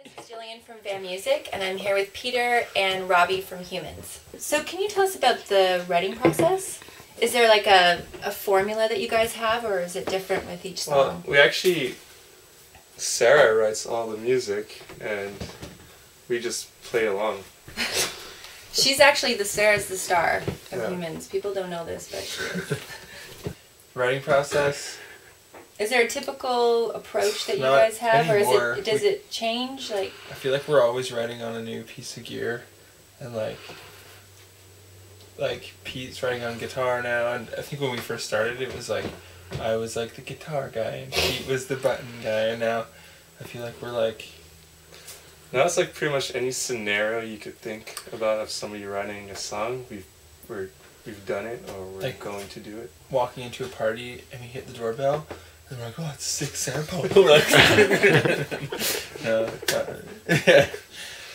This is Gillian from VanMusic, and I'm here with Peter and Robbie from Humans. So can you tell us about the writing process? Is there like a formula that you guys have, or is it different with each song? Well, we actually, Sarah writes all the music, and we just play along. She's actually Sarah's the star of Humans. People don't know this, but she is. Writing process. Is there a typical approach that you guys have, anymore. or does it change? Like, I feel like we're always writing on a new piece of gear, and like Pete's writing on guitar now, and I think when we first started, it was like I was like the guitar guy, and Pete was the button guy, and now I feel like we're like. Now it's like pretty much any scenario you could think about of somebody writing a song, we've done it, or we're like going to do it. Walking into a party and we hit the doorbell. And we're like, oh, it's a sick sample. We're like, no, yeah.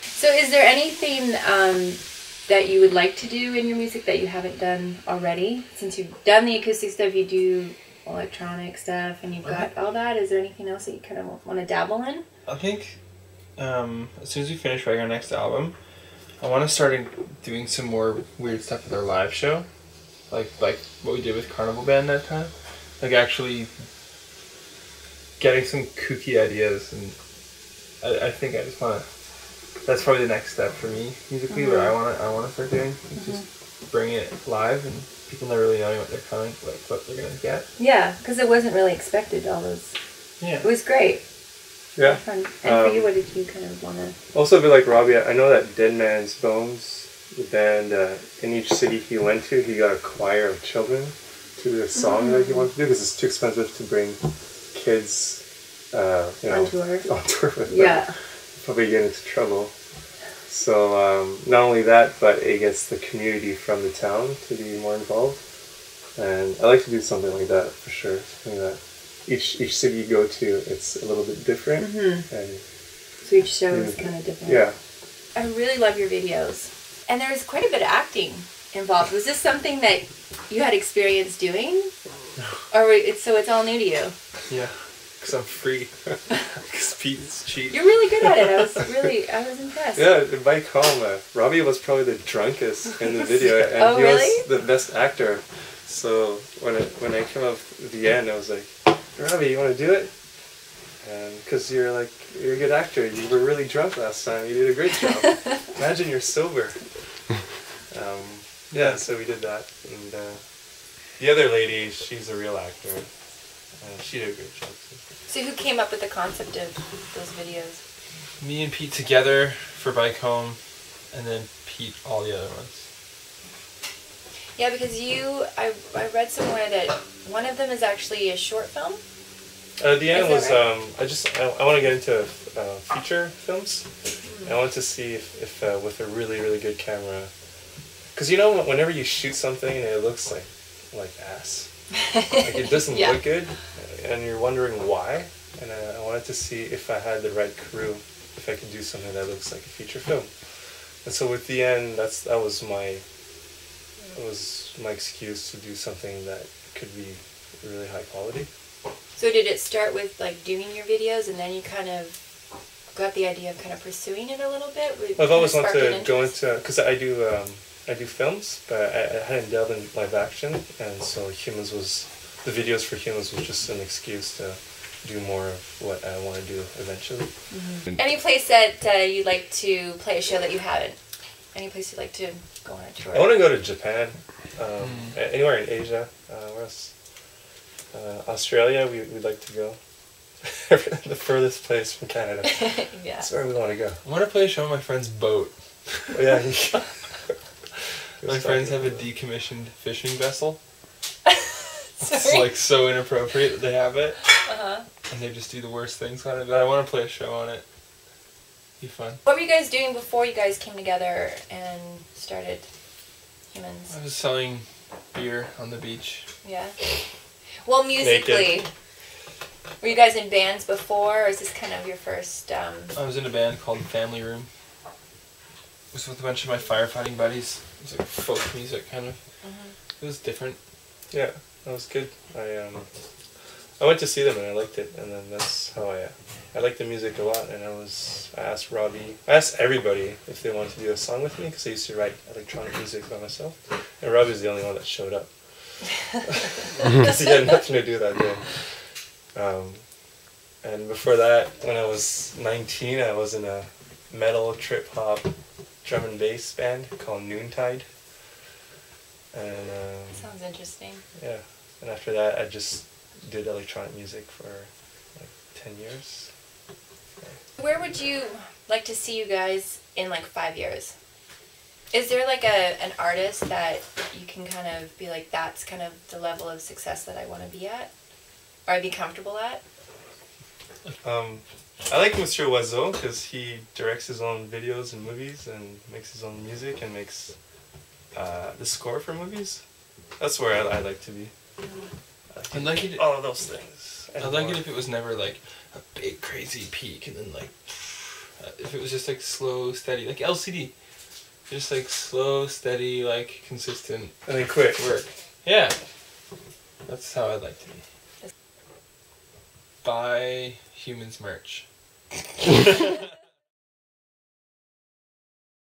So is there anything that you would like to do in your music that you haven't done already? Since you've done the acoustic stuff, you do electronic stuff, and you've got all that. Is there anything else that you kind of want to dabble in? I think as soon as we finish writing our next album, I want to start doing some more weird stuff with our live show. Like what we did with Carnival Band that time. Like actually getting some kooky ideas, and I think I just want to. That's probably the next step for me musically. Where I want to start doing just bring it live, and people never really knowing what what they're gonna get. Yeah, because it wasn't really expected. All those. Yeah. It was great. Yeah. Fun. And for you, what did you kind of want to? Also, a bit like Robbie, I know that Dead Man's Bones, the band, in each city he went to, he got a choir of children to do a song that he wanted to do, because it's too expensive to bring kids, on tour with them. Yeah. Probably get into trouble. So not only that, but it gets the community from the town to be more involved. And I like to do something like that for sure. Something that each city you go to, it's a little bit different. And so each show is kind of different. Yeah. I really love your videos. And there's quite a bit of acting involved. Was this something that you had experience doing? Or so it's all new to you? Yeah, because I'm free. Because Pete's cheap. You're really good at it. I was impressed. Yeah, bike home, Robbie was probably the drunkest in the video, and he was the best actor. So when I came up at the end, I was like, Robbie, you want to do it? Because you're a good actor. You were really drunk last time. You did a great job. Imagine you're sober. Yeah, so we did that, and the other lady, she's a real actor. She did a great job too. So who came up with the concept of those videos? Me and Pete together for Bike Home, and then Pete all the other ones. Yeah, because I read somewhere that one of them is actually a short film. The end was right? I want to get into feature films. I want to see if with a really, really good camera, because whenever you shoot something and it looks like ass, like it doesn't look good, and you're wondering why. And I wanted to see if I had the right crew, if I could do something that looks like a feature film. And so with the end, that was my excuse to do something that could be really high quality. So did it start with doing your videos, and then you kind of got the idea of kind of pursuing it a little bit? I've always wanted to go into, because I do films, but I hadn't delved in live action, and so the videos for Humans was just an excuse to do more of what I want to do eventually. Any place that you'd like to play a show that you haven't? Any place you'd like to go on a tour? I want to go to Japan, anywhere in Asia. Where else? Australia, we'd like to go. The furthest place from Canada. Yeah. That's where we want to go. I want to play a show on my friend's boat. Oh, yeah. My friends have a decommissioned fishing vessel. It's so inappropriate that they have it. And they just do the worst things on it. But I want to play a show on it. Be fun. What were you guys doing before you guys came together and started Humans? I was selling beer on the beach. Yeah. Well, musically, Naked. were you guys in bands before, or is this kind of your first? I was in a band called Family Room. It was with a bunch of my firefighting buddies. It was like folk music, kind of. It was different. Yeah, that was good. I went to see them and I liked it, and then that's how I I liked the music a lot, and I asked everybody if they wanted to do a song with me, because I used to write electronic music by myself, and Robbie's the only one that showed up. Because he had nothing to do that day. And before that, when I was 19, I was in a metal trip-hop drum and bass band called Noontide. And sounds interesting. Yeah, and after that, I just did electronic music for like 10 years. Where would you like to see you guys in like 5 years? Is there like an artist that you can kind of be like, that's kind of the level of success that I want to be at? Or I'd be comfortable at? I like Mr. Oiseau because he directs his own videos and movies and makes his own music and makes the score for movies. That's where I like to be. I'd like it. All of those things. I'd like it if it was never like a big crazy peak and then like if it was just like slow, steady, like LCD. Just like slow, steady, like consistent. And then quick work. Yeah. That's how I'd like to be. Buy Humans merch.